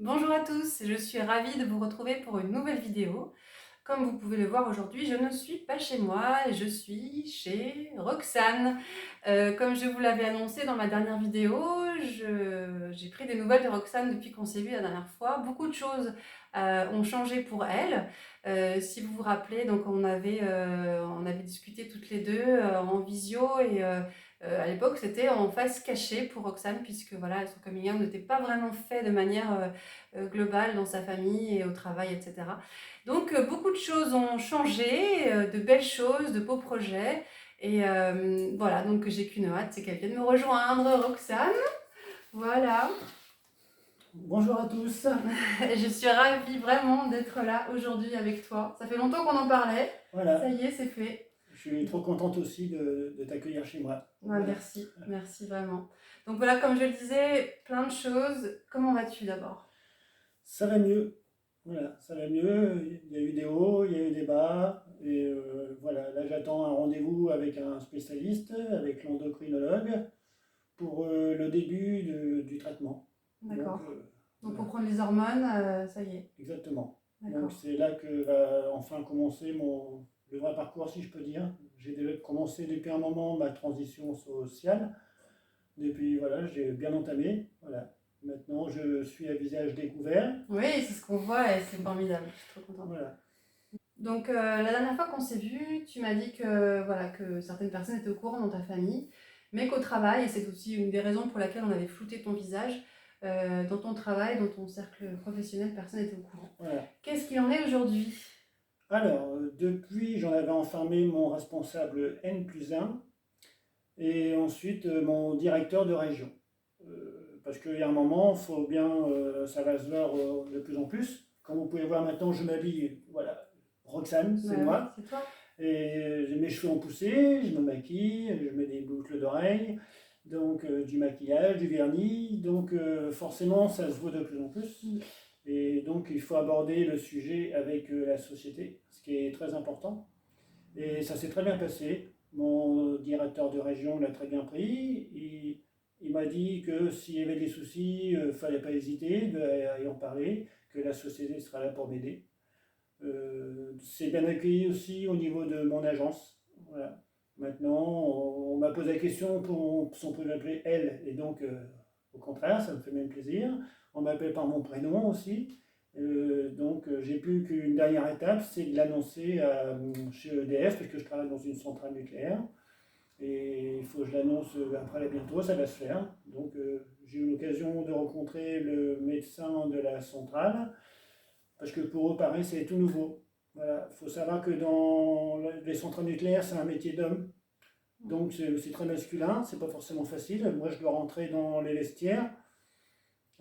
Bonjour à tous, je suis ravie de vous retrouver pour une nouvelle vidéo. Comme vous pouvez le voir aujourd'hui, je ne suis pas chez moi, je suis chez Roxane. Comme je vous l'avais annoncé dans ma dernière vidéo, j'ai pris des nouvelles de Roxane depuis qu'on s'est vu la dernière fois. Beaucoup de choses ont changé pour elle. Si vous vous rappelez, donc on avait discuté toutes les deux en visio et à l'époque c'était en face cachée pour Roxane puisque voilà, son coming out n'était pas vraiment fait de manière globale dans sa famille et au travail, etc. Donc beaucoup de choses ont changé, de belles choses, de beaux projets. Et voilà, donc j'ai qu'une hâte, c'est qu'elle vienne me rejoindre, Roxane. Voilà, Bonjour à tous. je suis ravie vraiment d'être là aujourd'hui avec toi. Ça fait longtemps qu'on en parlait, ça Voilà, y est, c'est fait. je suis trop contente aussi de t'accueillir chez moi. Ouais, Voilà. merci, merci vraiment. Donc voilà, comme je le disais, plein de choses. Comment vas-tu d'abord? Ça va mieux. Voilà, ça va mieux. Il y a eu des hauts, il y a eu des bas. Et voilà, là j'attends un rendez-vous avec un spécialiste, avec l'endocrinologue, pour le début du traitement. Donc D'accord. Donc pour voilà, prendre les hormones, ça y est. exactement. Donc D'accord. c'est là que va enfin commencer le vrai parcours, si je peux dire. J'ai déjà commencé depuis un moment ma transition sociale. Depuis, voilà, j'ai bien entamé. Voilà. Maintenant, je suis à visage découvert. Oui, c'est ce qu'on voit et c'est formidable. Je suis trop contente. Voilà. Donc la dernière fois qu'on s'est vu, tu m'as dit que voilà que certaines personnes étaient au courant dans ta famille, mais qu'au travail, et c'est aussi une des raisons pour laquelle on avait flouté ton visage, dans ton travail, dans ton cercle professionnel, personne n'était au courant. Voilà. Qu'est-ce qu'il en est aujourd'hui? Alors, depuis, j'en avais enfermé mon responsable N plus 1 et ensuite mon directeur de région. Parce qu'il y a un moment, faut bien, ça va se voir de plus en plus. Comme vous pouvez voir maintenant, je m'habille, voilà, Roxane, c'est Bah oui, moi. c'est toi. Et mes cheveux ont poussé, je me maquille, je mets des boucles d'oreilles, donc du maquillage, du vernis, donc forcément ça se voit de plus en plus. Mm. Et donc il faut aborder le sujet avec la société, ce qui est très important. Et ça s'est très bien passé. Mon directeur de région l'a très bien pris. Il m'a dit que s'il y avait des soucis, il ne fallait pas hésiter à y en parler, que la société sera là pour m'aider. C'est bien accueilli aussi au niveau de mon agence. Voilà. Maintenant, on m'a posé la question si on peut m'appeler elle, et donc au contraire, ça me fait même plaisir. On m'appelle par mon prénom aussi. Donc j'ai plus qu'une dernière étape, c'est de l'annoncer chez EDF, parce que je travaille dans une centrale nucléaire. Et il faut que je l'annonce après bientôt, ça va se faire. Donc j'ai eu l'occasion de rencontrer le médecin de la centrale parce que pour eux, pareil, c'est tout nouveau. Voilà. Il faut savoir que dans les centrales nucléaires, c'est un métier d'homme. Donc c'est très masculin, c'est pas forcément facile. Moi, je dois rentrer dans les vestiaires.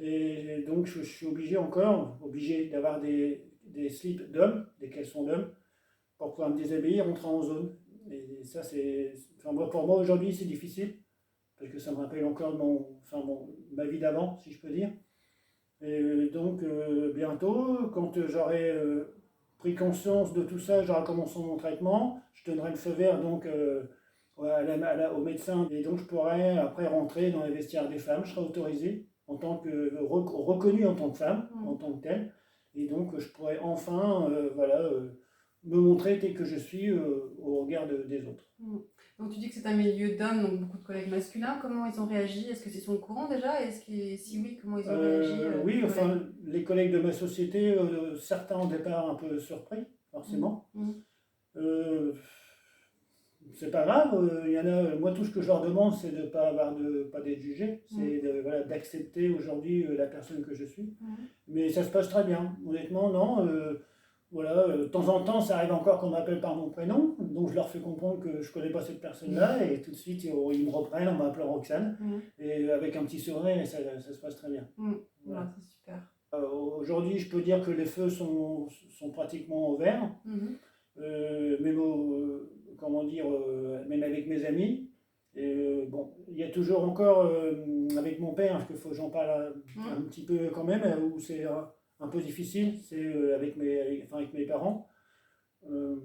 Et donc, je suis obligé d'avoir des slips d'homme, des caleçons d'homme, pour pouvoir me déshabiller et rentrer en zone. Et ça, pour moi, aujourd'hui, c'est difficile, parce que ça me rappelle encore ma vie d'avant, si je peux dire. Et donc, bientôt, quand j'aurai pris conscience de tout ça, j'aurai commencé mon traitement, je donnerai le feu vert donc, au médecin et donc je pourrai après rentrer dans les vestiaires des femmes, je serai autorisé en tant que reconnu en tant que femme, en tant que telle, et donc je pourrai enfin me montrer tel que je suis au regard des autres. Mm. Donc tu dis que c'est un milieu d'hommes, donc beaucoup de collègues masculins. Comment ils ont réagi? Est-ce que c'est son courant déjà? Si oui, comment ils ont réagi, Oui, tes collègues? enfin, les collègues de ma société, certains au départ un peu surpris, Mm. forcément. Mm. Euh, c'est pas grave, il y en a, moi tout ce que je leur demande c'est de pas d'être jugé, Mm. c'est voilà, d'accepter aujourd'hui la personne que je suis. Mm. Mais ça se passe très bien, honnêtement, non. Voilà, de temps en temps ça arrive encore qu'on m'appelle par mon prénom, donc je leur fais comprendre que je connais pas cette personne-là, et tout de suite ils me reprennent en m'appelant Roxane, Mm. et avec un petit sourire, et ça se passe très bien. Mm. Ouais, Voilà. c'est super. Aujourd'hui, je peux dire que les feux sont pratiquement au vert, Mhm. même, comment dire, même avec mes amis. Et, bon, il y a toujours encore avec mon père, parce qu'il faut que j'en parle un Mm. petit peu quand même, où c'est un peu difficile, c'est avec mes parents. Euh,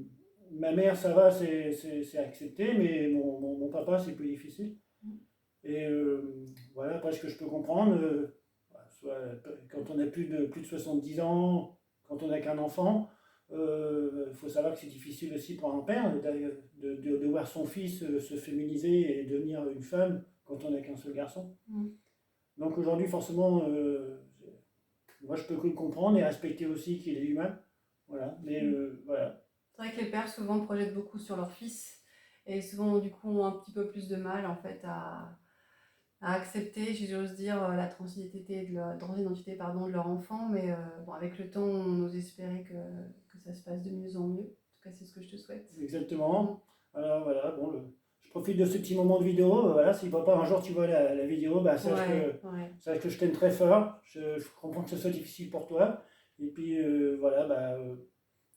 Ma mère, ça va, c'est accepté, mais mon papa, c'est plus difficile. Mm. Et voilà, après ce que je peux comprendre, quand on a plus de 70 ans, quand on n'a qu'un enfant, il faut savoir que c'est difficile aussi pour un père de voir son fils se féminiser et devenir une femme quand on n'a qu'un seul garçon. Mm. Donc aujourd'hui, forcément, moi je peux que le comprendre et respecter aussi qu'il est humain. Voilà, mais voilà. C'est vrai que les pères souvent projettent beaucoup sur leur fils et souvent du coup ont un petit peu plus de mal en fait à accepter, si j'ose dire, la transidentité pardon, de leur enfant, mais bon, avec le temps, on ose espérer que ça se passe de mieux en mieux. En tout cas, c'est ce que je te souhaite. Exactement. Alors voilà, bon, je profite de ce petit moment de vidéo. Voilà, si papa un jour tu vois la vidéo, bah, sache que je t'aime très fort. Je comprends que ce soit difficile pour toi. Et puis voilà, bah,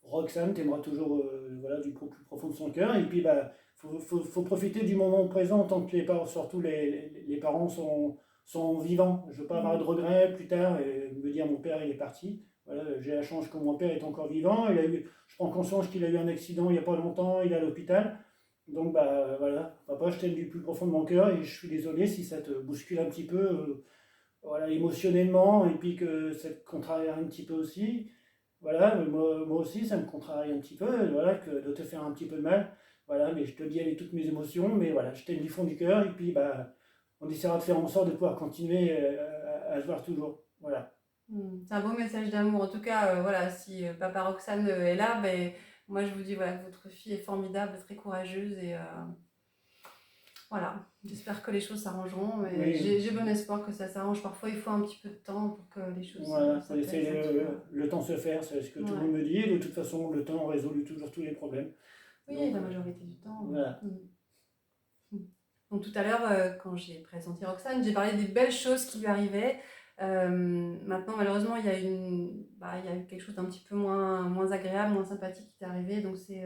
Roxane t'aimera toujours voilà, du plus profond de son cœur. Et puis bah, faut profiter du moment présent tant que les parents, surtout les parents sont vivants. Je ne veux pas avoir de regrets plus tard et me dire mon père il est parti. Voilà, j'ai la chance que mon père est encore vivant. Je prends conscience qu'il a eu un accident il n'y a pas longtemps, il est à l'hôpital. Donc bah voilà, papa, je t'aime du plus profond de mon cœur et je suis désolé si ça te bouscule un petit peu voilà, émotionnellement et puis que ça te contrarie un petit peu aussi. Voilà, moi aussi ça me contrarie un petit peu, voilà, que de te faire un petit peu de mal. Voilà, mais je te le dis avec toutes mes émotions, mais voilà, je t'aime du fond du cœur et puis bah on essaiera de faire en sorte de pouvoir continuer à se voir toujours. Voilà. C'est un beau message d'amour. En tout cas, voilà, si papa Roxane est là, ben, moi je vous dis voilà, que votre fille est formidable, très courageuse et voilà, j'espère que les choses s'arrangeront. Mais Oui, j'ai bon espoir que ça s'arrange. Parfois, il faut un petit peu de temps pour que les choses voilà, faut s'apaisent laisser un petit peu. le temps se faire, c'est ce que tout le Ouais. monde me dit. Et de toute façon, le temps résout toujours tous les problèmes. Oui, Donc la majorité du temps. voilà. Donc tout à l'heure, quand j'ai présenté Roxane, j'ai parlé des belles choses qui lui arrivaient. Maintenant, malheureusement, il y a eu quelque chose d'un petit peu moins agréable, moins sympathique qui est arrivé. Donc c'est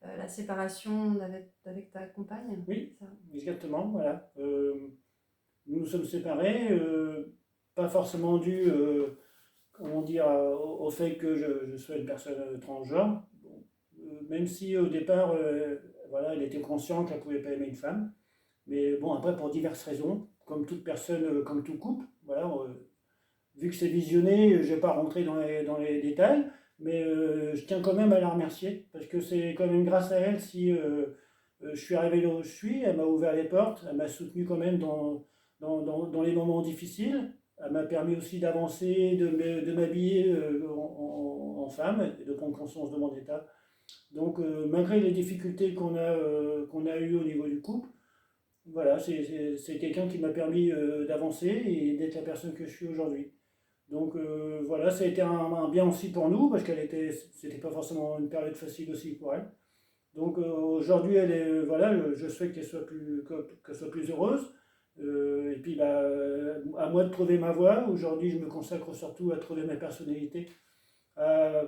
la séparation avec ta compagne. Oui, Ça. exactement, voilà. Nous nous sommes séparés, pas forcément dû, comment dire, au fait que je sois une personne transgenre. Bon, même si au départ, voilà, elle était consciente qu'elle ne pouvait pas aimer une femme. Mais bon, après, pour diverses raisons, comme toute personne, comme tout couple, voilà, vu que c'est visionné, je ne vais pas rentrer dans les détails, mais je tiens quand même à la remercier, parce que c'est quand même grâce à elle si je suis arrivé là où je suis, elle m'a ouvert les portes, elle m'a soutenu quand même dans les moments difficiles, elle m'a permis aussi d'avancer, de m'habiller en femme, et de prendre conscience de mon état. Donc malgré les difficultés qu'on a eues au niveau du couple, voilà, c'est quelqu'un qui m'a permis d'avancer et d'être la personne que je suis aujourd'hui. Donc voilà, ça a été un bien aussi pour nous, parce c'était pas forcément une période facile aussi pour elle. Donc aujourd'hui, elle est, voilà, je souhaite qu'elle soit plus heureuse. Et puis bah, à moi de trouver ma voie. Aujourd'hui, je me consacre surtout à trouver ma personnalité, à,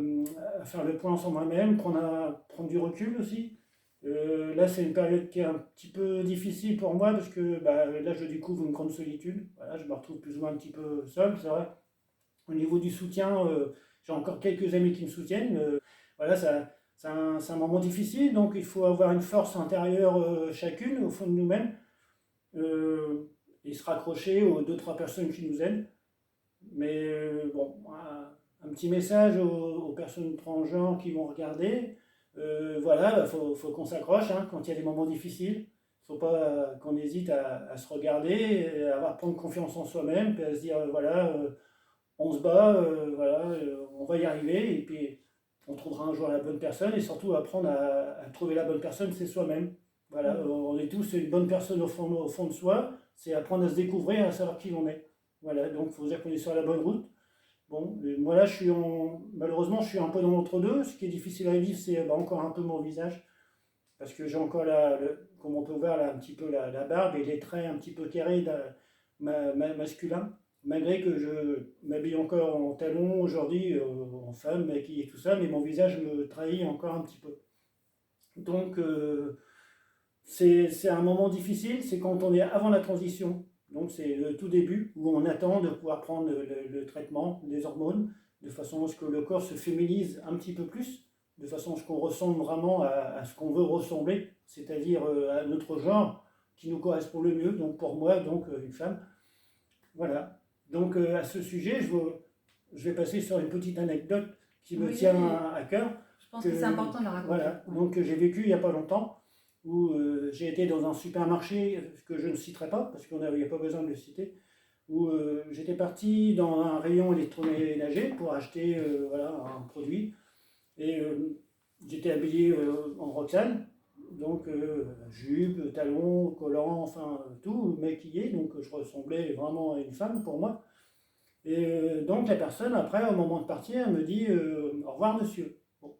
à faire le point sur moi-même, prendre du recul aussi. Là, c'est une période qui est un petit peu difficile pour moi parce que bah, là, je découvre une grande solitude. Voilà, je me retrouve plus ou moins un petit peu seul, c'est vrai. Au niveau du soutien, j'ai encore quelques amis qui me soutiennent. Voilà, c'est un moment difficile, donc il faut avoir une force intérieure chacune au fond de nous-mêmes et se raccrocher aux deux, trois personnes qui nous aident. Mais bon, un petit message aux personnes transgenres qui vont regarder. Voilà, il faut qu'on s'accroche hein, quand il y a des moments difficiles. Il ne faut pas qu'on hésite à se regarder, à prendre confiance en soi-même, puis à se dire voilà, on se bat, voilà, on va y arriver, et puis on trouvera un jour la bonne personne, et surtout apprendre à trouver la bonne personne, c'est soi-même. Voilà, on est tous une bonne personne au fond de soi, c'est apprendre à se découvrir, à savoir qui on est. Voilà, donc il faut dire qu'on est sur la bonne route. Bon, moi là, malheureusement, je suis un peu dans l'entre-deux. Ce qui est difficile à vivre, c'est bah, encore un peu mon visage, parce que j'ai encore comme on peut voir là, un petit peu la barbe et les traits un petit peu carrés masculins, malgré que je m'habille encore en talons aujourd'hui, en femme, maquillée et tout ça, mais mon visage me trahit encore un petit peu. Donc, c'est un moment difficile, c'est quand on est avant la transition. Donc c'est le tout début où on attend de pouvoir prendre le traitement des hormones de façon à ce que le corps se féminise un petit peu plus, de façon à ce qu'on ressemble vraiment à ce qu'on veut ressembler, c'est-à-dire à notre genre qui nous correspond le mieux. Donc pour moi, donc une femme. Voilà. Donc à ce sujet, je vais passer sur une petite anecdote qui me Oui, tient à cœur. je pense que c'est important de la raconter. Voilà, Ouais. donc j'ai vécu il n'y a pas longtemps, où j'ai été dans un supermarché que je ne citerai pas, parce qu'il n'y a pas besoin de le citer, où j'étais parti dans un rayon électroménager pour acheter voilà, un produit. Et j'étais habillé en Roxane, donc jupe, talons, collants, enfin tout maquillé, donc je ressemblais vraiment à une femme pour moi. Et donc la personne, après, au moment de partir, elle me dit au revoir monsieur. Bon.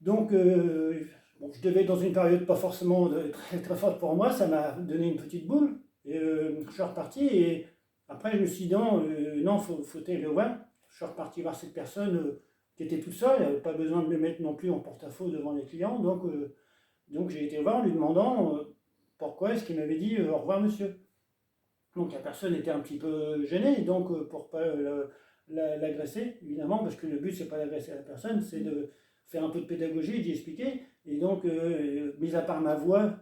Donc bon, je devais être dans une période pas forcément très, très forte pour moi, ça m'a donné une petite boule. Et je suis reparti et après je me suis dit non, non, faut aller le voir. Je suis reparti voir cette personne qui était toute seule, elle n'avait pas besoin de me mettre non plus en porte-à-faux devant les clients. Donc j'ai été voir en lui demandant pourquoi est-ce qu'il m'avait dit au revoir monsieur. Donc la personne était un petit peu gênée, donc pour pas l'agresser, évidemment, parce que le but c'est pas d'agresser la personne, c'est de faire un peu de pédagogie, d'y expliquer. Et donc, mis à part ma voix,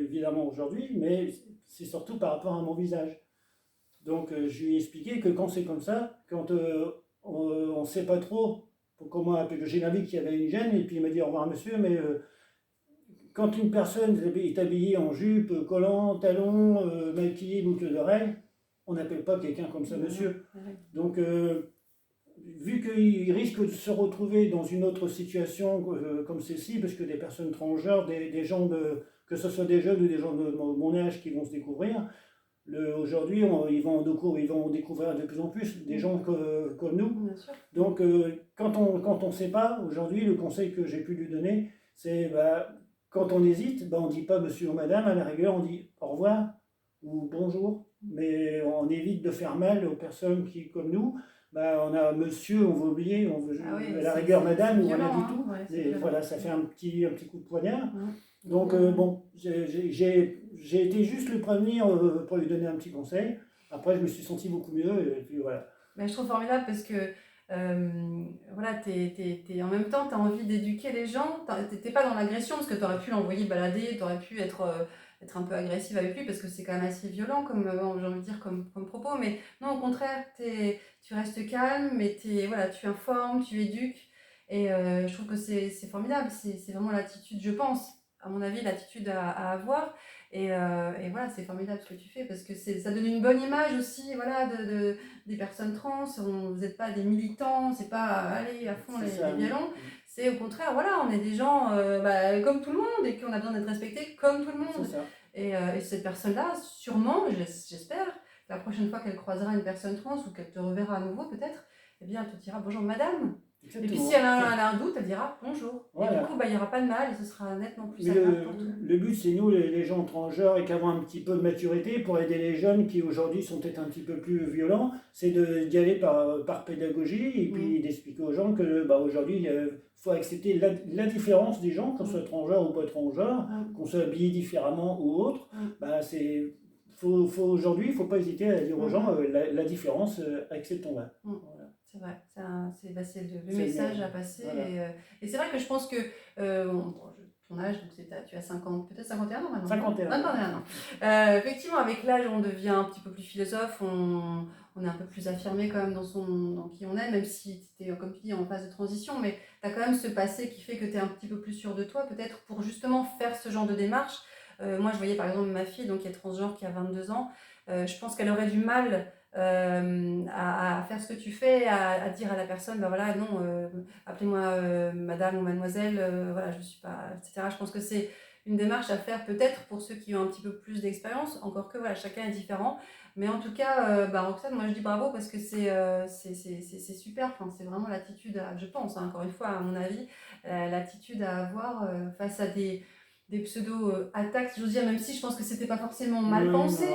évidemment aujourd'hui, mais c'est surtout par rapport à mon visage. Donc je lui ai expliqué que quand c'est comme ça, quand on ne sait pas trop comment appeler, j'ai un ami qui avait une gêne, et puis il m'a dit au revoir monsieur, mais quand une personne est habillée en jupe, collant, talons, maquillée, boucle d'oreille, on n'appelle pas quelqu'un comme ça monsieur. Donc, vu qu'il risque de se retrouver dans une autre situation comme celle-ci, parce que des personnes transgenres, des gens que ce soit des jeunes ou des gens de mon âge qui vont se découvrir, aujourd'hui ils vont découvrir de plus en plus des gens comme nous. Donc, quand on ne sait pas, aujourd'hui, le conseil que j'ai pu lui donner, c'est quand on hésite, on ne dit pas monsieur ou madame, à la rigueur, on dit au revoir ou bonjour, mais on évite de faire mal aux personnes qui, comme nous, on a monsieur, on veut oublier, on veut à la rigueur madame ou rien du tout. Ouais, et voilà, ça fait un petit coup de poignard. Donc, Mhm. bon, j'ai été juste le prévenir pour lui donner un petit conseil. Après, je me suis senti beaucoup mieux, et puis voilà. Mais je trouve formidable parce que voilà, en même temps, tu as envie d'éduquer les gens. T'es pas dans l'agression parce que tu aurais pu l'envoyer balader, tu aurais pu être un peu agressive avec lui parce que c'est quand même assez violent comme, j'ai envie de dire, comme propos. Mais non, au contraire, tu restes calme, mais voilà, tu informes, tu éduques. Et je trouve que c'est formidable. C'est vraiment l'attitude, je pense, à mon avis, l'attitude à avoir. Et voilà, c'est formidable ce que tu fais parce que ça donne une bonne image aussi, voilà, des personnes trans. Vous n'êtes pas des militants, c'est pas aller à fond les violons. C'est au contraire, voilà, on est des gens comme tout le monde et qu'on a besoin d'être respectés comme tout le monde. Et cette personne-là, sûrement, j'espère, la prochaine fois qu'elle croisera une personne trans ou qu'elle te reverra à nouveau peut-être, eh bien, elle te dira bonjour madame. Exactement. Et puis si elle a un doute, elle dira bonjour. Voilà. Et du coup, il n'y aura pas de mal et ce sera nettement plus agréable pour tout. Le but, c'est nous, les gens transgenres, et qui avons un petit peu de maturité pour aider les jeunes qui aujourd'hui sont peut-être un petit peu plus violents, c'est d'y aller par pédagogie et puis d'expliquer aux gens que aujourd'hui, il faut accepter la différence des gens, qu'on soit transgenre ou pas transgenre, qu'on soit habillé différemment ou autre. Aujourd'hui, il ne faut pas hésiter à dire aux gens la différence, acceptons-la. Voilà. C'est vrai, c'est le message à passer. Voilà. Et c'est vrai que je pense que ton âge, donc tu as 50, peut-être 51 ans maintenant. 51 ans. Effectivement, avec l'âge, on devient un petit peu plus philosophe, on est un peu plus affirmé quand même dans qui on est, même si tu es, comme tu dis, en phase de transition, mais tu as quand même ce passé qui fait que tu es un petit peu plus sûr de toi, peut-être pour justement faire ce genre de démarche. Moi, je voyais par exemple ma fille, donc qui est transgenre, qui a 22 ans, je pense qu'elle aurait du mal à faire ce que tu fais, à dire à la personne, voilà, non, appelez-moi madame ou mademoiselle, voilà, je suis pas, etc. Je pense que c'est une démarche à faire peut-être pour ceux qui ont un petit peu plus d'expérience, encore que voilà, chacun est différent. Mais en tout cas, Roxane, moi je dis bravo parce que c'est super, enfin, c'est vraiment l'attitude, je pense, hein, encore une fois, à mon avis, l'attitude à avoir face à des pseudo-attaques, j'ose dire, même si je pense que c'était pas forcément mal pensé,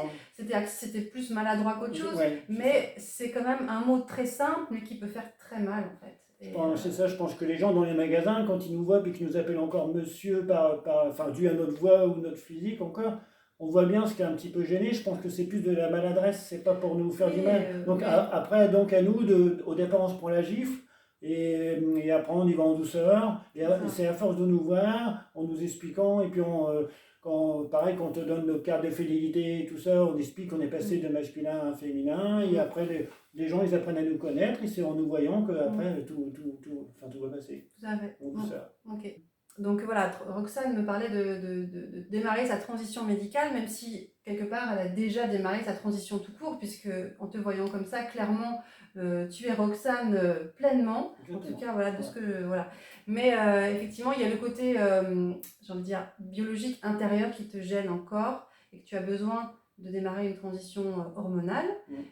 c'était plus maladroit qu'autre chose, mais c'est quand même un mot très simple, mais qui peut faire très mal en fait. C'est ça, je pense que les gens dans les magasins, quand ils nous voient et qu'ils nous appellent encore monsieur, dû à notre voix ou notre physique encore, on voit bien ce qui est un petit peu gêné. Je pense que c'est plus de la maladresse, c'est pas pour nous faire du mal. Donc après, donc à nous, au départ on se prend la gifle, et après on y va en douceur, et c'est à force de nous voir, en nous expliquant, et puis pareil, quand on te donne nos cartes de fidélité et tout ça, on explique qu'on est passé de masculin à féminin, et après les gens ils apprennent à nous connaître, et c'est en nous voyant qu'après tout va passer. Tout à fait. Donc, Bon, ça. ok. Donc voilà, Roxane me parlait de démarrer sa transition médicale, même si quelque part elle a déjà démarré sa transition tout court, puisque en te voyant comme ça, clairement, tu es Roxane pleinement. Exactement. En tout cas, voilà, de ce que voilà. Mais effectivement, il y a le côté, j'ai envie de dire, biologique intérieur qui te gêne encore et que tu as besoin de démarrer une transition hormonale.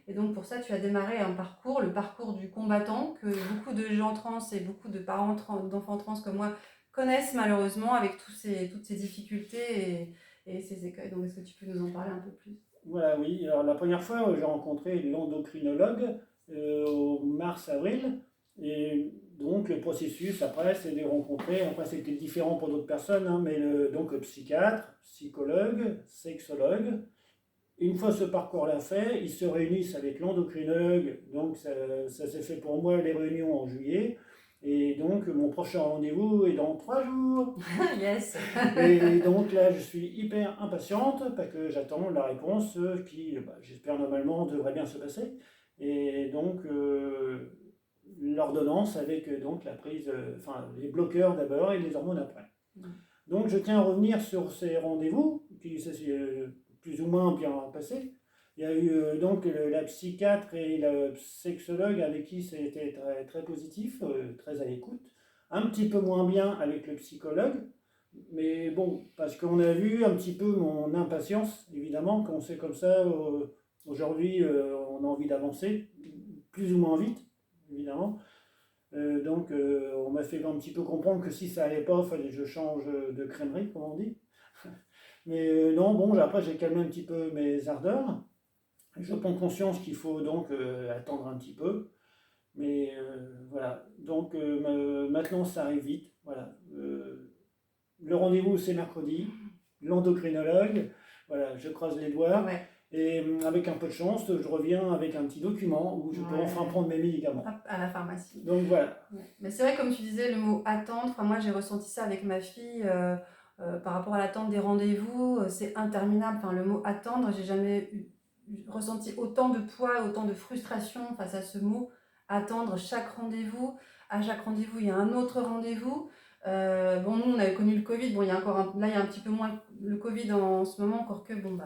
Et donc pour ça, tu as démarré un parcours, le parcours du combattant, que beaucoup de gens trans et beaucoup de parents d'enfants trans comme moi connaissent malheureusement avec toutes ces difficultés et ces écueils. Donc est-ce que tu peux nous en parler un peu plus? Voilà, oui. Alors la première fois, j'ai rencontré l'endocrinologue au mars-avril. Et donc le processus après, c'est de rencontrer, après c'était différent pour d'autres personnes, hein, mais donc psychiatre, psychologue, sexologue. Une fois ce parcours-là fait, ils se réunissent avec l'endocrinologue. Donc ça s'est fait pour moi les réunions en juillet. Et donc mon prochain rendez-vous est dans 3 jours. Yes. Et donc là, je suis hyper impatiente parce que j'attends la réponse qui, j'espère normalement, devrait bien se passer. Et donc l'ordonnance avec donc la prise, enfin les bloqueurs d'abord et les hormones après. Donc je tiens à revenir sur ces rendez-vous qui s'est plus ou moins bien passé. Il y a eu donc la psychiatre et le sexologue avec qui c'était très, très positif, très à l'écoute. Un petit peu moins bien avec le psychologue, mais bon, parce qu'on a vu un petit peu mon impatience, évidemment, quand c'est comme ça, aujourd'hui on a envie d'avancer, plus ou moins vite, évidemment. Donc on m'a fait un petit peu comprendre que si ça allait pas, il fallait que je change de crèmerie, comme on dit. Mais non, bon, après j'ai calmé un petit peu mes ardeurs. Je prends conscience qu'il faut donc attendre un petit peu. Mais voilà, donc maintenant ça arrive vite. Voilà. Le rendez-vous c'est mercredi, l'endocrinologue, voilà, je croise les doigts. Ouais. Et avec un peu de chance, je reviens avec un petit document où je peux enfin prendre mes médicaments. À la pharmacie. Donc voilà. Ouais. Mais c'est vrai, comme tu disais, le mot attendre, enfin, moi j'ai ressenti ça avec ma fille par rapport à l'attente des rendez-vous, c'est interminable. Enfin, le mot attendre, j'ai jamais ressenti autant de poids, autant de frustration face à ce mot attendre chaque rendez-vous. À chaque rendez-vous, il y a un autre rendez-vous. Bon, nous on avait connu le Covid, bon, il y a encore là il y a un petit peu moins le Covid en ce moment, encore que bon,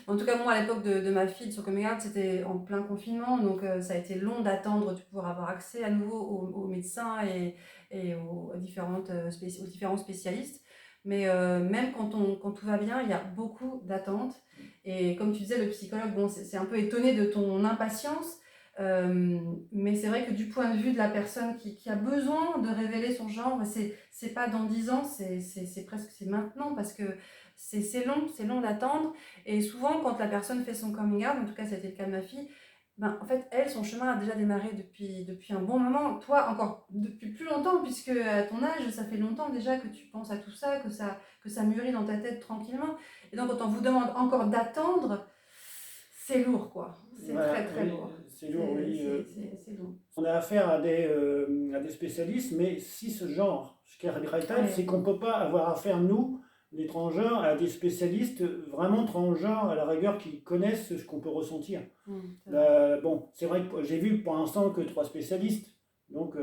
en tout cas moi à l'époque de ma fille de son coming out, c'était en plein confinement, donc ça a été long d'attendre de pouvoir avoir accès à nouveau aux médecins et aux différents spécialistes. Mais même quand tout va bien, il y a beaucoup d'attentes. Et comme tu disais, le psychologue, bon, c'est un peu étonné de ton impatience. Mais c'est vrai que du point de vue de la personne qui a besoin de révéler son genre, c'est pas dans 10 ans, c'est presque c'est maintenant, parce que c'est long d'attendre. Et souvent quand la personne fait son coming out, en tout cas c'était le cas de ma fille, ben, en fait elle, son chemin a déjà démarré depuis un bon moment, toi encore depuis plus longtemps, puisque à ton âge ça fait longtemps déjà que tu penses à tout ça, que ça mûrit dans ta tête tranquillement. Et donc quand on vous demande encore d'attendre, c'est lourd, quoi. C'est voilà, très lourd. C'est lourd, oui. C'est lourd. On a affaire à des spécialistes, mais si ce genre, ce qui est regrettable, c'est qu'on ne peut pas avoir affaire, nous, les transgenres, à des spécialistes vraiment transgenres, à la rigueur, qui connaissent ce qu'on peut ressentir. Bon, c'est vrai que j'ai vu pour l'instant que 3 spécialistes. Donc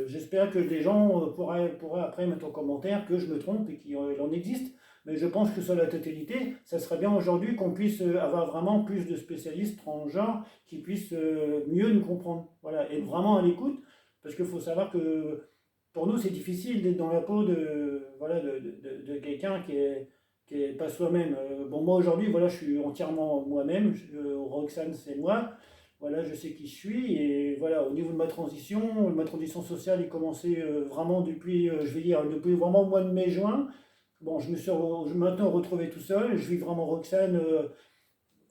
j'espère que des gens pourraient après mettre en commentaire que je me trompe et qu'il en existe. Mais je pense que sur la totalité, ça serait bien aujourd'hui qu'on puisse avoir vraiment plus de spécialistes transgenres qui puissent mieux nous comprendre. Voilà, être vraiment à l'écoute, parce qu'il faut savoir que pour nous, c'est difficile d'être dans la peau de quelqu'un qui est pas soi-même. Bon, moi aujourd'hui, voilà, je suis entièrement moi-même. Roxane, c'est moi. Voilà, je sais qui je suis. Et voilà, au niveau de ma transition sociale est commencée vraiment depuis, je vais dire, depuis vraiment le mois de mai-juin. Bon, je me suis maintenant retrouvé tout seul. Je vis vraiment Roxane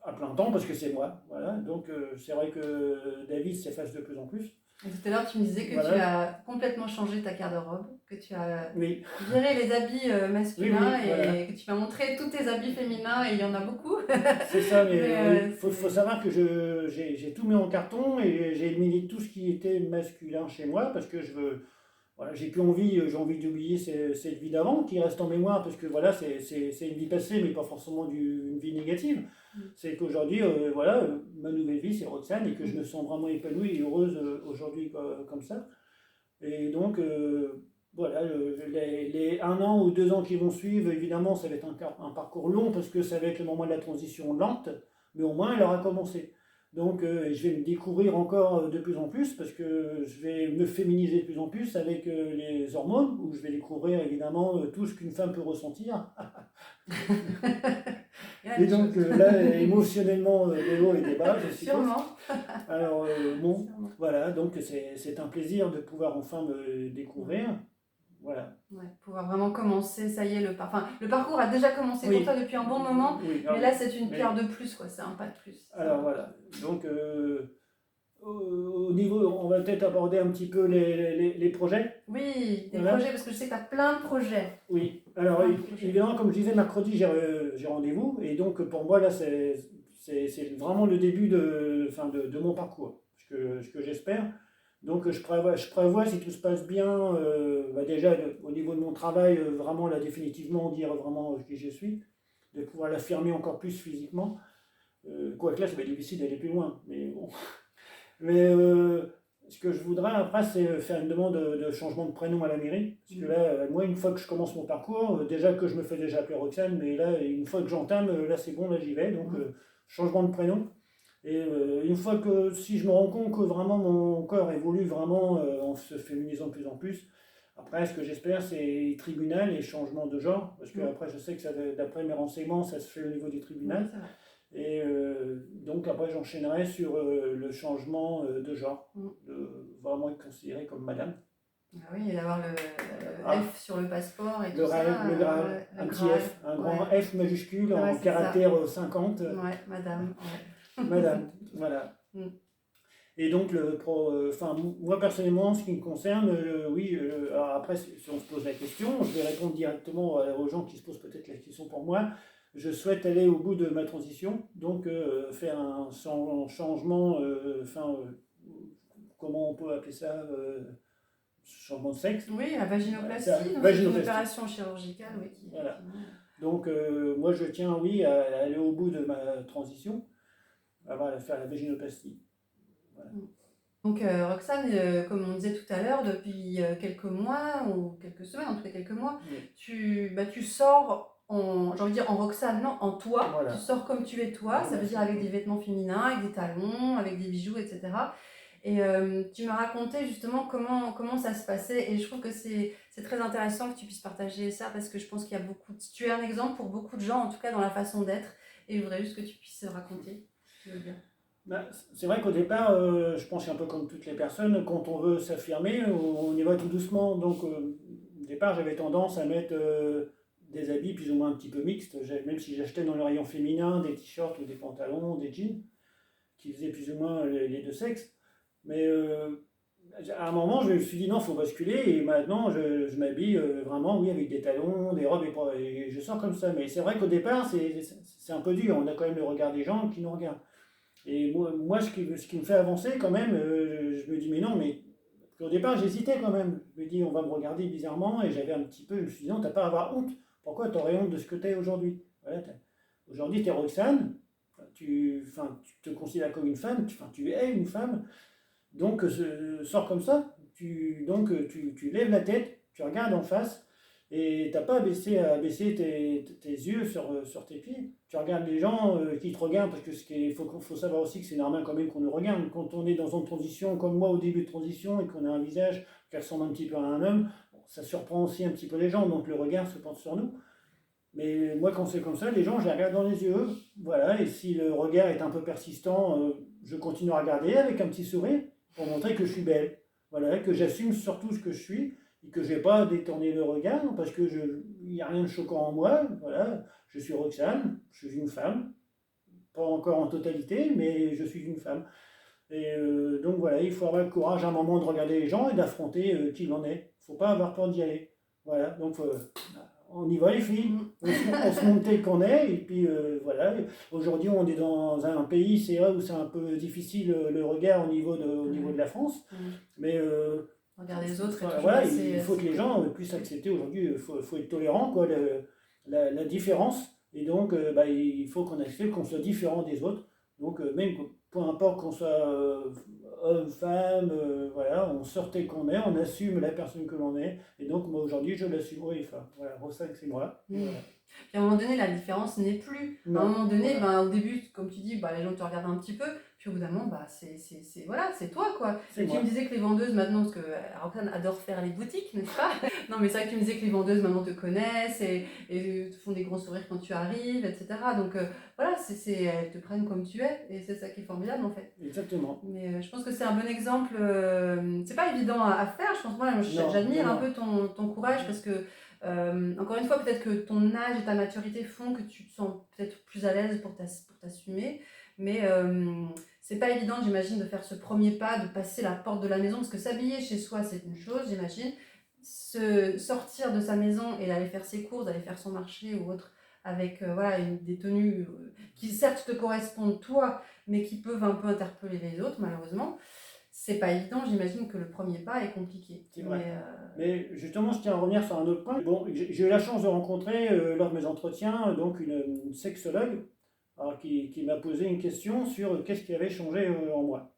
à plein temps parce que c'est moi. Voilà. Donc c'est vrai que David s'efface de plus en plus. Et tout à l'heure, tu me disais que tu as complètement changé ta garde-robe, que tu as viré les habits masculins et que tu m'as montré tous tes habits féminins, et il y en a beaucoup. C'est ça, mais il faut savoir que j'ai tout mis en carton et j'ai éliminé tout ce qui était masculin chez moi parce que je veux voilà, j'ai envie d'oublier cette vie d'avant qui reste en mémoire parce que voilà, c'est une vie passée, mais pas forcément une vie négative. C'est qu'aujourd'hui, voilà, ma nouvelle vie, c'est Roxane et que je me sens vraiment épanouie et heureuse aujourd'hui comme ça. Et donc, voilà, les 1 an ou 2 ans qui vont suivre, évidemment, ça va être un parcours long parce que ça va être le moment de la transition lente, mais au moins elle aura commencé. Donc, je vais me découvrir encore de plus en plus parce que je vais me féminiser de plus en plus avec les hormones, où je vais découvrir évidemment tout ce qu'une femme peut ressentir. Et donc là, émotionnellement, des hauts et des bas, je suppose. Sûrement. Alors, bon, Sûrement. voilà, donc c'est un plaisir de pouvoir enfin me découvrir. Voilà. Ouais, pouvoir vraiment commencer, ça y est, le parcours a déjà commencé Oui. pour toi depuis un bon moment, Oui, mais là c'est une pierre de plus, quoi, c'est un pas de plus. Alors voilà, donc au niveau, on va peut-être aborder un petit peu les projets. Oui, des Voilà. projets, parce que je sais que tu as plein de projets. Oui, alors Plein de projets. évidemment, comme je disais, mercredi, j'ai rendez-vous, et donc pour moi, là, c'est vraiment le début de mon parcours, ce que j'espère. Donc je prévois, si tout se passe bien, bah déjà au niveau de mon travail, vraiment là définitivement dire vraiment qui je suis, de pouvoir l'affirmer encore plus physiquement. Quoique là, ça va être difficile d'aller plus loin, mais bon. Mais ce que je voudrais après, c'est faire une demande de changement de prénom à la mairie. Parce que là, moi, une fois que je commence mon parcours, déjà que je me fais déjà appeler Roxane, mais là, une fois que j'entame, là, c'est bon, là, j'y vais. Donc, changement de prénom. Et une fois que, si je me rends compte que vraiment mon corps évolue vraiment en se féminisant de plus en plus, après, ce que j'espère, c'est tribunal et changement de genre. Parce que après, je sais que ça, d'après mes renseignements, ça se fait au niveau du tribunal. Et donc après j'enchaînerai sur le changement de genre, de vraiment être considéré comme madame. Ah oui, et d'avoir le F sur le passeport et tout ça. Le grade, un petit F, un grand F majuscule en caractère 50. Ouais, madame. Ouais. Madame, voilà. Et donc, moi personnellement, en ce qui me concerne, oui, alors après, si on se pose la question, je vais répondre directement aux gens qui se posent peut-être la question pour moi. Je souhaite aller au bout de ma transition, donc faire un changement, comment on peut appeler ça, changement de sexe. Oui, la vaginoplastie, c'est une opération chirurgicale. Oui, voilà. Donc moi je tiens, oui, à aller au bout de ma transition, à faire la vaginoplastie. Voilà. Donc Roxane, comme on disait tout à l'heure, depuis quelques mois, ou quelques semaines, en tout cas quelques mois, tu sors j'ai envie de dire en Roxane, non, en toi. Voilà. Tu sors comme tu es toi, ça veut dire avec des vêtements féminins, avec des talons, avec des bijoux, etc. Et tu m'as raconté justement comment ça se passait, et je trouve que c'est très intéressant que tu puisses partager ça, parce que je pense qu'il y a tu es un exemple pour beaucoup de gens, en tout cas dans la façon d'être, et je voudrais juste que tu puisses raconter, si tu veux bien. Ben, c'est vrai qu'au départ, je pense un peu comme toutes les personnes, quand on veut s'affirmer, on y va tout doucement. Donc au départ, j'avais tendance à mettre des habits plus ou moins un petit peu mixtes, même si j'achetais dans le rayon féminin des t-shirts ou des pantalons, des jeans, qui faisaient plus ou moins les deux sexes. Mais à un moment, je me suis dit non, il faut basculer, et maintenant je m'habille vraiment, oui, avec des talons, des robes, et je sors comme ça. Mais c'est vrai qu'au départ, c'est un peu dur, on a quand même le regard des gens qui nous regardent. Et moi ce qui me fait avancer quand même, je me dis mais non, mais au départ j'hésitais quand même. Je me dis on va me regarder bizarrement, et j'avais un petit peu, je me suis dit non, t'as pas à avoir honte. Pourquoi t'aurais honte de ce que t'es aujourd'hui? Voilà, aujourd'hui t'es Roxane, tu te considères comme une femme, tu es une femme, donc sors comme ça, tu lèves la tête, tu regardes en face, et t'as pas à baisser tes yeux sur tes pieds. Tu regardes les gens qui te regardent, parce que faut savoir aussi que c'est normal quand même qu'on nous regarde. Quand on est dans une transition, comme moi au début de transition, et qu'on a un visage qui ressemble un petit peu à un homme, ça surprend aussi un petit peu les gens, donc le regard se porte sur nous. Mais moi quand c'est comme ça, les gens, je les regarde dans les yeux, voilà, et si le regard est un peu persistant, je continue à regarder avec un petit sourire, pour montrer que je suis belle, voilà, que j'assume surtout ce que je suis, et que je ne vais pas détourner le regard, parce qu'il n'y a rien de choquant en moi, voilà, je suis Roxane, je suis une femme, pas encore en totalité, mais je suis une femme. Et donc voilà, il faut avoir le courage à un moment de regarder les gens et d'affronter qui l'on est. Il ne faut pas avoir peur d'y aller. Voilà, donc on y va les filles, on se montre tel qu'on est, et puis voilà. Aujourd'hui on est dans un pays, c'est vrai, où c'est un peu difficile le regard au niveau de la France, mais Regard les autres est toujours Voilà, assez... il faut que les gens puissent accepter aujourd'hui, faut être tolérant, quoi, la différence. Et donc, il faut qu'on accepte qu'on soit différent des autres. Donc, même peu importe qu'on soit homme, femme, voilà, on sort tel qu'on est, on assume la personne que l'on est. Et donc, moi aujourd'hui, je l'assume. Oui, enfin, voilà, Roxane, c'est moi. Mmh. Voilà. Puis à un moment donné, la différence n'est plus. À un Non, moment donné, voilà. au début, comme tu dis, les gens te regardent un petit peu, puis au bout d'un moment, voilà, c'est toi, quoi. C'est Et tu moi. me disais que les vendeuses maintenant, parce que Roxane adore faire les boutiques, n'est-ce pas? Non, mais c'est vrai que tu me disais que les vendeuses maintenant te connaissent et te font des gros sourires quand tu arrives, etc. Donc voilà, elles te prennent comme tu es, et c'est ça qui est formidable en fait. Exactement. Mais je pense que c'est un bon exemple. C'est pas évident à faire, je pense. Moi, Non, j'admire non, un non. peu ton courage parce que, encore une fois, peut-être que ton âge et ta maturité font que tu te sens peut-être plus à l'aise pour t'assumer. Mais c'est pas évident, j'imagine, de faire ce premier pas, de passer la porte de la maison. Parce que s'habiller chez soi, c'est une chose, j'imagine. Sortir de sa maison et aller faire ses courses, aller faire son marché ou autre, avec voilà, des tenues qui certes te correspondent toi, mais qui peuvent un peu interpeller les autres, malheureusement. C'est pas évident, j'imagine que le premier pas est compliqué. C'est vrai. Mais justement, je tiens à revenir sur un autre point. Bon, j'ai eu la chance de rencontrer lors de mes entretiens donc une sexologue alors, qui m'a posé une question sur qu'est-ce qui avait changé en moi.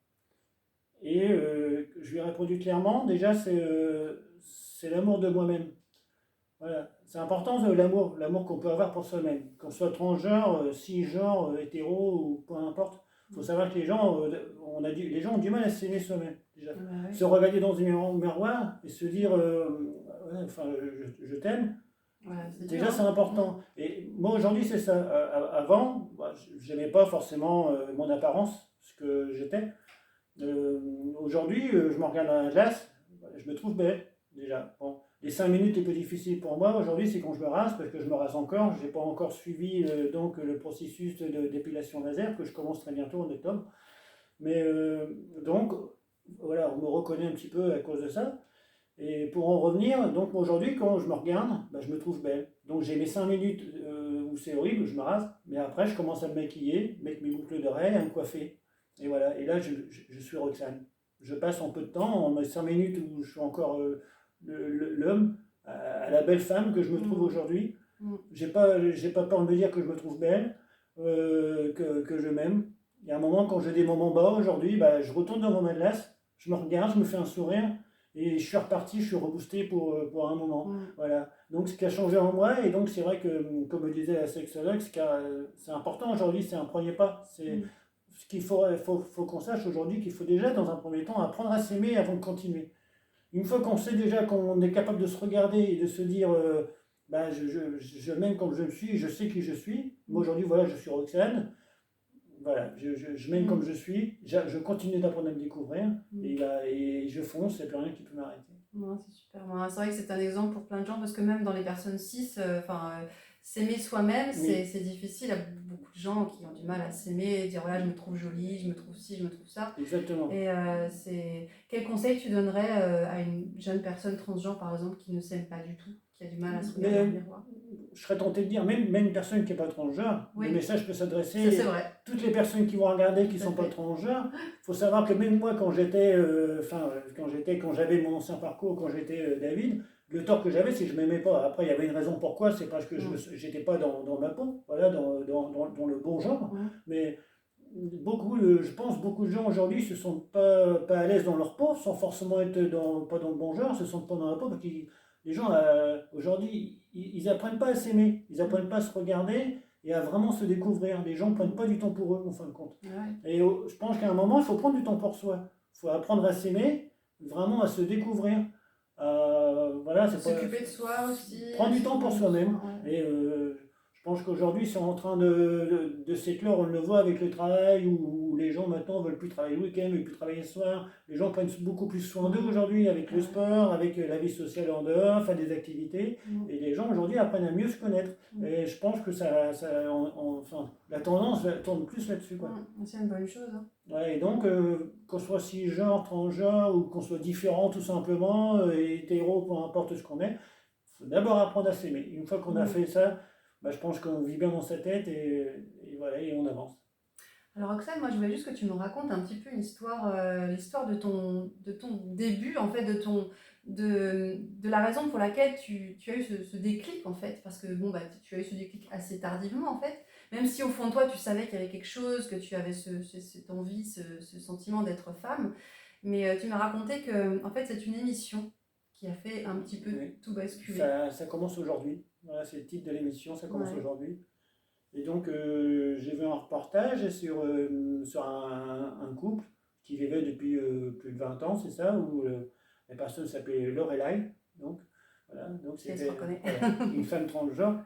Et je lui ai répondu clairement, déjà c'est l'amour de moi-même. Voilà. C'est important l'amour qu'on peut avoir pour soi-même. Qu'on soit transgenre, cisgenre, hétéro ou peu importe. Il faut savoir que les gens, les gens ont du mal à s'aimer soi-même déjà. Ouais. Se regarder dans un miroir et se dire ouais, enfin, je t'aime. Voilà, Déjà, c'est important. Et moi, aujourd'hui, c'est ça. Avant, je n'aimais pas forcément mon apparence, ce que j'étais. Aujourd'hui, je me regarde dans la glace, je me trouve belle, déjà. Bon, les 5 minutes les plus difficiles pour moi aujourd'hui, c'est quand je me rase, parce que je me rase encore. Je n'ai pas encore suivi donc le processus de d'épilation laser, que je commence très bientôt en octobre. Mais donc, voilà, on me reconnaît un petit peu à cause de ça. Et pour en revenir, donc aujourd'hui, quand je me regarde, je me trouve belle. Donc j'ai mes 5 minutes où c'est horrible, je me rase, mais après je commence à me maquiller, mettre mes boucles d'oreilles, à me coiffer. Et voilà, et là je suis Roxane. Je passe en peu de temps, en mes 5 minutes où je suis encore l'homme, à la belle femme que je me trouve aujourd'hui. J'ai pas peur de me dire que je me trouve belle, que je m'aime. Il y a un moment, quand j'ai des moments bas aujourd'hui, je retourne dans mon glace, je me regarde, je me fais un sourire, et je suis reparti, je suis reboosté pour un moment. Voilà. Donc ce qui a changé en moi, et donc c'est vrai que, comme me disait la sexologue, c'est important aujourd'hui, c'est un premier pas. C'est ce qu'il faut qu'on sache aujourd'hui, qu'il faut déjà, dans un premier temps, apprendre à s'aimer avant de continuer. Une fois qu'on sait déjà qu'on est capable de se regarder et de se dire je m'aime comme je suis, je sais qui je suis. Moi aujourd'hui, voilà, je suis Roxane. Voilà, je m'aime comme je suis, je continue d'apprendre à me découvrir et je fonce, il n'y a plus rien qui peut m'arrêter. Non, c'est super. C'est vrai que c'est un exemple pour plein de gens parce que même dans les personnes cis, s'aimer soi-même, c'est difficile. Il y a beaucoup de gens qui ont du mal à s'aimer et dire voilà, je me trouve jolie, je me trouve ci, je me trouve ça. Exactement. Et quel conseil tu donnerais à une jeune personne transgenre par exemple qui ne s'aime pas du tout, qui a du mal à se regarder dans le miroir? Je serais tenté de dire, même une personne qui n'est pas transgenre, le message peut s'adresser à toutes les personnes qui vont regarder qui ne sont pas transgenres. Il faut savoir que même moi, quand j'avais mon ancien parcours, quand j'étais David, le tort que j'avais, c'est que je ne m'aimais pas. Après, il y avait une raison pourquoi, c'est parce que je n'étais pas dans ma peau, voilà, dans le bon genre. Mais je pense beaucoup de gens aujourd'hui ne se sentent pas à l'aise dans leur peau, sans forcément être pas dans le bon genre, se sentent pas dans la peau, parce que les gens aujourd'hui, ils apprennent pas à s'aimer, ils apprennent pas à se regarder et à vraiment se découvrir. Les gens ne prennent pas du temps pour eux, en fin de compte. Et je pense qu'à un moment, il faut prendre du temps pour soi. Il faut apprendre à s'aimer, vraiment à se découvrir. Voilà, s'occuper de soi aussi. Prendre du temps pour soi-même. Et je pense qu'aujourd'hui, c'est en train de s'éclore, on le voit avec le travail, où les gens maintenant ne veulent plus travailler le week-end, ne veulent plus travailler le soir. Les gens prennent beaucoup plus soin d'eux aujourd'hui, avec le sport, avec la vie sociale en dehors, faire des activités. Et les gens aujourd'hui apprennent à mieux se connaître. Et je pense que la tendance tourne plus là-dessus. C'est une bonne chose. Ouais, et donc, qu'on soit cisgenre, transgenre, ou qu'on soit différent tout simplement, hétéro, peu importe ce qu'on est, il faut d'abord apprendre à s'aimer. Une fois qu'on a fait ça, je pense qu'on vit bien dans sa tête et voilà, et on avance. Alors Roxane, moi je voulais juste que tu me racontes un petit peu l'histoire de ton début, en fait, de la raison pour laquelle tu as eu ce déclic, en fait, parce que bon, bah, tu as eu ce déclic assez tardivement, en fait, même si au fond de toi tu savais qu'il y avait quelque chose, que tu avais cette envie, ce sentiment d'être femme, mais tu m'as raconté que, en fait, c'est une émission qui a fait un petit peu Oui. tout basculer. Ça commence aujourd'hui. Voilà, c'est le titre de l'émission, ça commence Ouais. aujourd'hui. Et donc, j'ai vu un reportage sur un couple qui vivait depuis plus de 20 ans, c'est ça, où la personne s'appelait Lorelai. Donc, voilà, donc Si elle se c'était reconnaît. voilà, une femme transgenre,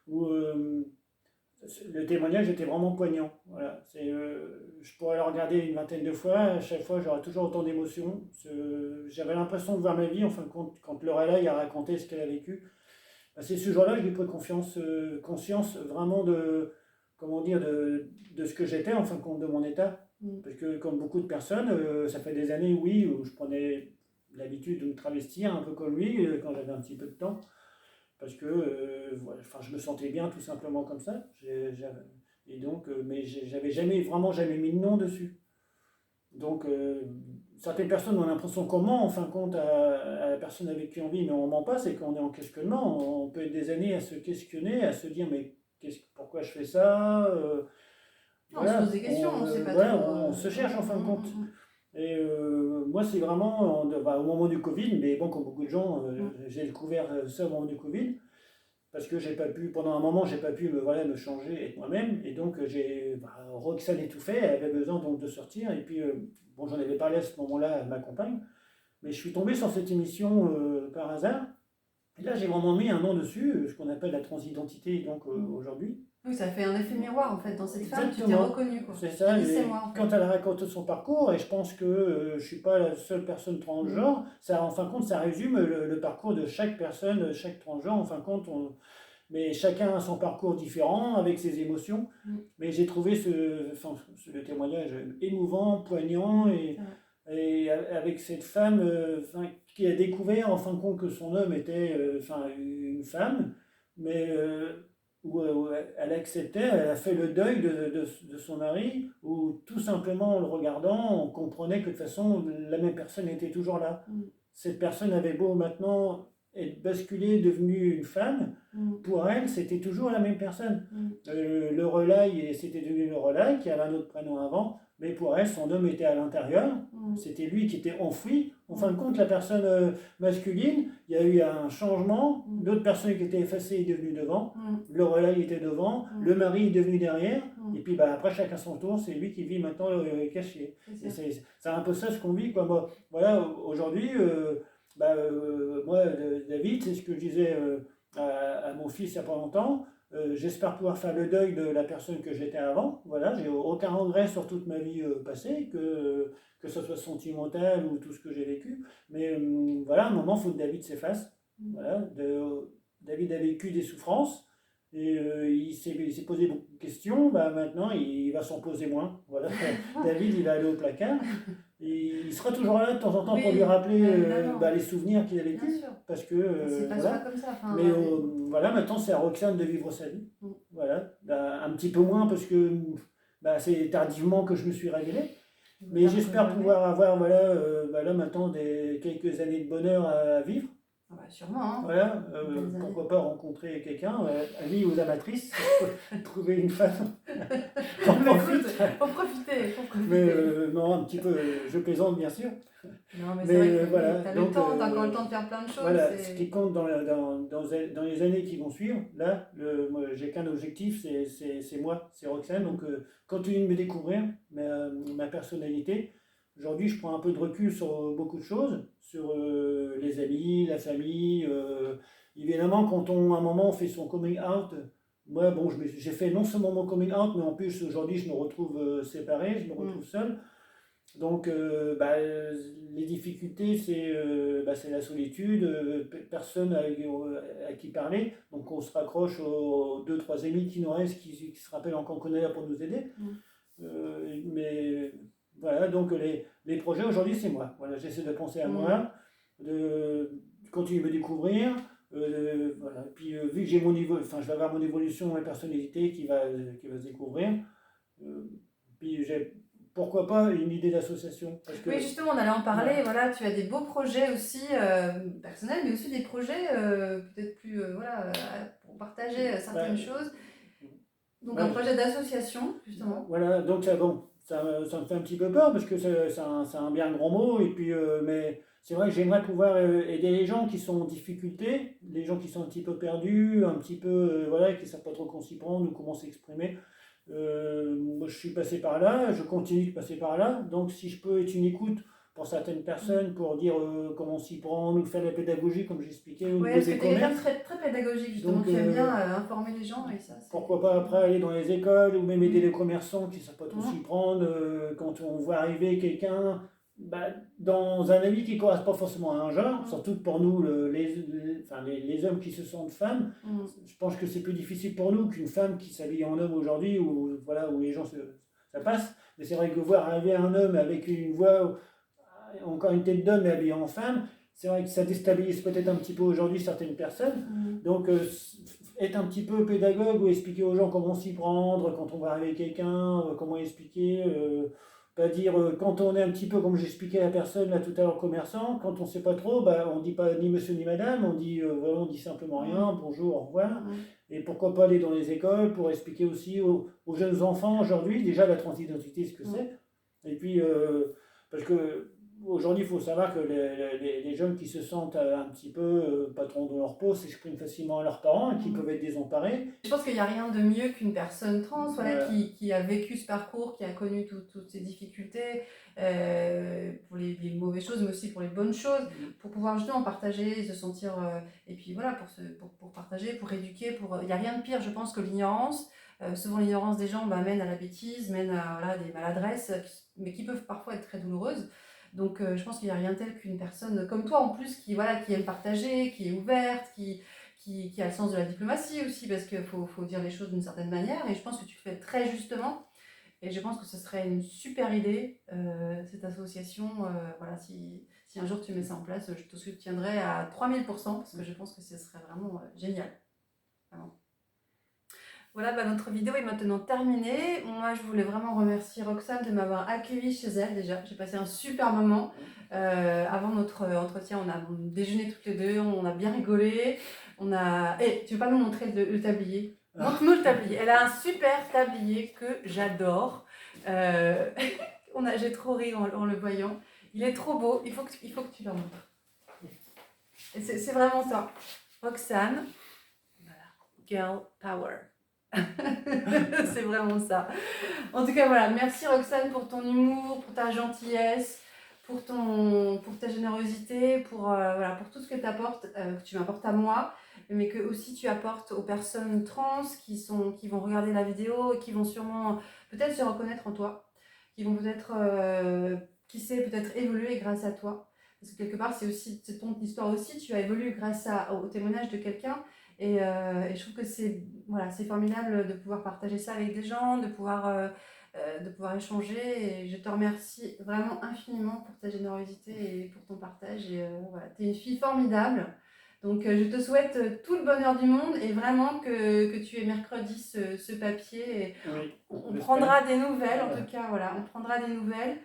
où le témoignage était vraiment poignant. Voilà, je pourrais le regarder une vingtaine de fois, à chaque fois j'aurais toujours autant d'émotions. J'avais l'impression de voir ma vie, en fin de compte, quand Lorelai a raconté ce qu'elle a vécu. C'est ce jour-là que j'ai pris conscience vraiment comment dire, de ce que j'étais, en fin de compte, de mon état. Mm. Parce que, comme beaucoup de personnes, ça fait des années, oui, où je prenais l'habitude de me travestir un peu comme lui, quand j'avais un petit peu de temps. Parce que voilà, enfin, je me sentais bien tout simplement comme ça. Et donc, mais j'avais vraiment jamais mis de nom dessus. Donc, certaines personnes ont l'impression qu'on ment, en fin de compte, à la personne avec qui on vit, mais on ne ment pas, c'est qu'on est en questionnement. On peut être des années à se questionner, à se dire, mais pourquoi je fais ça On se pose voilà, des questions, on ne sait pas voilà, trop. on se cherche en fin de compte. Et moi, c'est vraiment au moment du Covid, mais bon, comme beaucoup de gens, j'ai découvert ça au moment du Covid parce que j'ai pas pu, pendant un moment, j'ai pas pu voilà, me changer, être moi-même. Et donc, Roxane étouffait, elle avait besoin donc de sortir. Et puis, bon, j'en avais parlé à ce moment-là à ma compagne, mais je suis tombé sur cette émission par hasard. Et là, j'ai vraiment mis un nom dessus, ce qu'on appelle la transidentité, donc Mm. aujourd'hui. Oui, ça fait un effet miroir en fait. Dans cette femme, tu t'es Exactement, reconnue quoi. c'est Tu t'es ça. dit c'est Et moi en fait. quand elle raconte son parcours, et je pense que je ne suis pas la seule personne Mm. transgenre, ça, en fin de compte, ça résume le parcours de chaque personne, chaque transgenre. En fin de compte, mais chacun a son parcours différent, avec ses émotions. Mm. Mais j'ai trouvé le témoignage émouvant, poignant, et avec cette femme qui a découvert en fin de compte que son homme était une femme, mais où elle acceptait, elle a fait le deuil de son mari, où tout simplement en le regardant, on comprenait que de toute façon la même personne était toujours là. Mm. Cette personne avait beau maintenant être basculée, devenue une femme, Mm. pour elle c'était toujours la même personne. Mm. Le relais, c'était devenu le relais, qui avait un autre prénom avant, mais pour elle, son homme était à l'intérieur, Mm. c'était lui qui était enfoui. En fin de compte, la personne masculine, il y a eu un changement, Mm. l'autre personne qui était effacée est devenue devant, Mm. le relais était devant, Mm. le mari est devenu derrière, Mm. et puis après, chacun son tour, c'est lui qui vit maintenant caché. Et C'est ça. c'est un peu ça ce qu'on vit, quoi. Moi, voilà, aujourd'hui, moi, David, c'est ce que je disais à mon fils il n'y a pas longtemps. J'espère pouvoir faire le deuil de la personne que j'étais avant. Voilà, j'ai aucun regret sur toute ma vie passée, que ce soit sentimental ou tout ce que j'ai vécu. Mais voilà, à un moment, il faut que David s'efface. Mm. Voilà, David a vécu des souffrances et il s'est posé beaucoup de questions. Bah, maintenant, il va s'en poser moins. Voilà, David, il va aller au placard. Et il sera toujours là de temps en temps pour lui Oui, rappeler évidemment. les souvenirs qu'il a Bien vécus. sûr. Parce que, Ça se passe pas voilà. comme ça. Enfin, Mais voilà, maintenant, c'est à Roxane de vivre sa vie. Mm. Voilà. Bah, un petit peu moins parce que c'est tardivement que je me suis révélé. Mais j'espère pouvoir avoir là, maintenant quelques années de bonheur à vivre. Ah bah, sûrement. Hein. Voilà, Belles années. pourquoi pas rencontrer quelqu'un, amis ou amatrices, trouver une femme. J'en Mais profite. écoute, faut profiter, faut profiter. Mais non, un petit peu, je plaisante bien sûr. Non, mais Mais c'est vrai que voilà, t'as le donc, temps, t'as encore le temps de faire plein de choses. Voilà, ce qui compte dans les années qui vont suivre, là, moi, j'ai qu'un objectif, c'est moi, c'est Roxane. Donc, continuer de me découvrir, ma personnalité. Aujourd'hui, je prends un peu de recul sur beaucoup de choses, sur les amis, la famille. Évidemment, quand à un moment, on fait son coming out, moi, bon, j'ai fait non seulement mon coming out, mais en plus, aujourd'hui, je me retrouve séparé, je me retrouve seul. Donc, les difficultés, c'est la solitude, personne à qui parler. Donc, on se raccroche aux deux, trois amis qui nous restent, qui se rappellent encore qu'on est là pour nous aider. Mais voilà, donc les projets aujourd'hui, c'est moi. Voilà, j'essaie de penser à moi, de continuer de me découvrir. Voilà. Puis, vu que je vais avoir mon évolution, ma personnalité qui va se découvrir. Puis pourquoi pas une idée d'association Oui, justement, on allait en parler. Ouais. Voilà, tu as des beaux projets aussi personnels, mais aussi des projets peut-être plus voilà, pour partager certaines Bah, choses. Donc un ouais, projet d'association, justement. voilà, donc ça, bon, ça me fait un petit peu peur parce que c'est un bien grand mot, et puis, mais c'est vrai que j'aimerais pouvoir aider les gens qui sont en difficulté, les gens qui sont un petit peu perdus, un petit peu, voilà, qui ne savent pas trop comment s'y prendre ou comment s'exprimer. Moi, je suis passé par là, je continue de passer par là, donc si je peux être une écoute pour certaines personnes, pour dire comment s'y prendre, ou faire la pédagogie, comme j'expliquais au Oui, niveau parce que des tu es quelqu'un de commerces. très, très pédagogique, justement. Donc, Tu aimes bien informer les gens, et ça, pourquoi pas c'est après bien. aller dans les écoles ou même aider Mm. les commerçants qui ne savent pas trop s'y Mm. prendre, quand on voit arriver quelqu'un, bah, dans un habit qui ne correspond pas forcément à un genre, Mm. surtout pour nous, enfin, les hommes qui se sentent femmes. Mm. Je pense que c'est plus difficile pour nous qu'une femme qui s'habille en homme aujourd'hui, où, voilà, où les gens ça passe. Mais c'est vrai que voir arriver un homme avec une voix, encore une tête d'homme et habillé en femme, c'est vrai que ça déstabilise peut-être un petit peu aujourd'hui certaines personnes. Mm. Donc, être un petit peu pédagogue ou expliquer aux gens comment s'y prendre quand on va arriver quelqu'un, comment expliquer, pas dire, quand on est un petit peu, comme j'expliquais à la personne là tout à l'heure, commerçant, quand on ne sait pas trop, bah, on ne dit pas ni monsieur ni madame, on dit, voilà, on dit simplement Mm. rien, bonjour, au revoir. Mm. Et pourquoi pas aller dans les écoles pour expliquer aussi aux jeunes enfants aujourd'hui, déjà la transidentité, ce que Mm. c'est. Et puis, parce que aujourd'hui, il faut savoir que les jeunes qui se sentent un petit peu pas trop dans leur peau s'expriment facilement à leurs parents et qui Mm. peuvent être désemparés. Je pense qu'il n'y a rien de mieux qu'une personne trans, voilà, Euh, qui a vécu ce parcours, qui a connu toutes ces difficultés, pour les mauvaises choses, mais aussi pour les bonnes choses, pour pouvoir justement partager, se sentir, et puis voilà, pour partager, pour éduquer, il n'y a rien de pire, je pense, que l'ignorance. Souvent, l'ignorance des gens mène à la bêtise, mène à voilà, des maladresses, mais qui peuvent parfois être très douloureuses. Donc, je pense qu'il n'y a rien de tel qu'une personne comme toi, en plus, voilà, qui aime partager, qui est ouverte, qui a le sens de la diplomatie aussi, parce qu'il faut dire les choses d'une certaine manière, et je pense que tu le fais très justement, et je pense que ce serait une super idée, cette association, voilà, si un jour tu mets ça en place, je te soutiendrai à 3000%, parce que je pense que ce serait vraiment génial. Vraiment. Voilà, bah, notre vidéo est maintenant terminée. Moi, je voulais vraiment remercier Roxane de m'avoir accueillie chez elle déjà. J'ai passé un super moment. Avant notre entretien, on a déjeuné toutes les deux, on a bien rigolé. Tu veux pas nous montrer le tablier? Montre-nous le tablier. Elle a un super tablier que j'adore. J'ai trop ri en le voyant. Il est trop beau. Il faut que tu le montres. Et c'est vraiment ça. Roxane. Voilà. Girl power. C'est vraiment ça. En tout cas, voilà, merci Roxane pour ton humour, pour ta gentillesse, pour ta générosité, voilà, pour tout ce que tu m'apportes à moi, mais que aussi tu apportes aux personnes trans qui vont regarder la vidéo et qui vont sûrement peut-être se reconnaître en toi, qui vont peut-être, qui sait, peut-être évoluer grâce à toi. Parce que quelque part, c'est ton histoire aussi, tu as évolué grâce au témoignage de quelqu'un. Et je trouve que voilà, c'est formidable de pouvoir partager ça avec des gens, de pouvoir échanger. Et je te remercie vraiment infiniment pour ta générosité et pour ton partage. Et voilà, tu es une fille formidable. Donc je te souhaite tout le bonheur du monde et vraiment que tu aies mercredi ce papier. Et oui, on j'espère. prendra des nouvelles, en Voilà. tout cas, voilà, on prendra des nouvelles.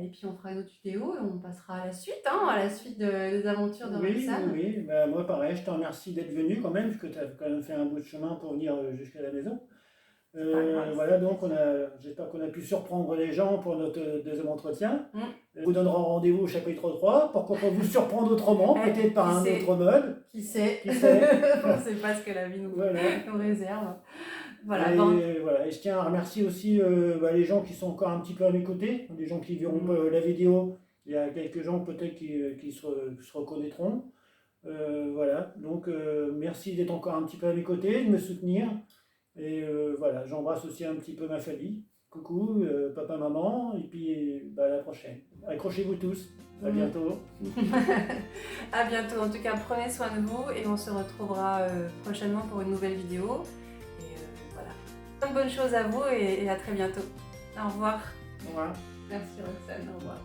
Et puis on fera une autre vidéo et on passera à la suite, hein, à la suite des aventures de Oui, Roxane. oui. Bah, moi pareil, je te remercie d'être venu quand même, parce que tu as quand même fait un bout de chemin pour venir jusqu'à la maison. C'est pas grave, Voilà, donc j'espère qu'on a pu surprendre les gens pour notre deuxième entretien. On vous donnera rendez-vous au chapitre 3. Pourquoi pas vous surprendre autrement, peut-être par un autre mode. Qui sait? Qui sait? On ne sait pas ce que la vie nous réserve. Voilà, et je tiens à remercier aussi les gens qui sont encore un petit peu à mes côtés, les gens qui verront la vidéo. Il y a quelques gens peut-être qui se reconnaîtront. Voilà, donc merci d'être encore un petit peu à mes côtés, de me soutenir. Et voilà, j'embrasse aussi un petit peu ma famille. Coucou, papa, maman, et puis à la prochaine. Accrochez-vous tous, à bientôt. À bientôt, en tout cas prenez soin de vous et on se retrouvera prochainement pour une nouvelle vidéo. Et voilà, plein de bonnes choses à vous et à très bientôt. Au revoir. Au revoir. Merci Roxane, au revoir.